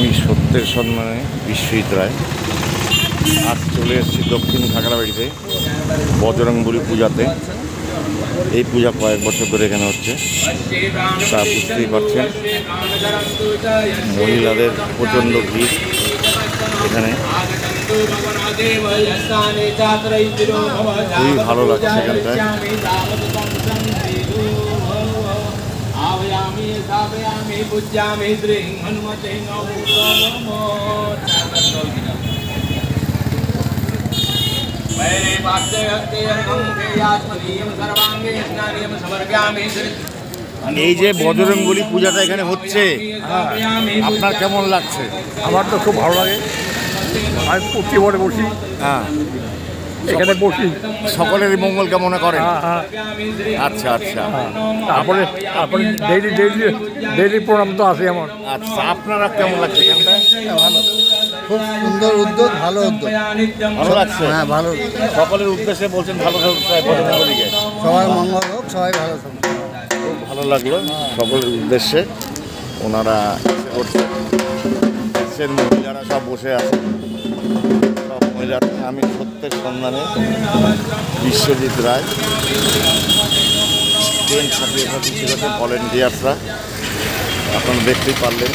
আমি সত্যের সম্মানে বিশ্বজিৎ রায় আজ চলে এসেছি দক্ষিণ খাগড়াবাড়িতে বজরংবলী পূজাতে। এই পূজা কয়েক বছর ধরে এখানে হচ্ছে, তা বুঝতেই পারছেন। মহিলাদের প্রচণ্ড ভিড় এখানে, খুবই ভালো লাগছে এখানটায়। এই যে বজরংবলী পূজাটা এখানে হচ্ছে, আপনার কেমন লাগছে? আমার তো খুব ভালো লাগে। আমি প্রতিবারে বসি, হ্যাঁ, এখানে বসি, সকলেরই মঙ্গল কামনা করেন। হ্যাঁ। আচ্ছা আচ্ছা, তারপরে ডেইলি প্রোগ্রাম তো আছে আমার। আচ্ছা, আপনারা কেমন লাগছে এখানটা? ভালো, খুব সুন্দর উদ্যোগ, ভালো উদ্যোগ, ভালো লাগছে? হ্যাঁ ভালো। সকলের উদ্দেশ্যে বলছেন ভালো বজরংবলীকে, সবার মঙ্গল হোক, সবাই ভালো থাকুক। খুব ভালো লাগলো। সকলের উদ্দেশ্যে ওনারা করছেন, মহিলারা সব বসে আছে, সব মহিলারা। আমি সত্যের সন্ধানে বিশ্বজিৎ রায়, ট্রেন সার্ভিস ভলেন্টিয়ার্সরা, আপনারা দেখতেই পারলেন।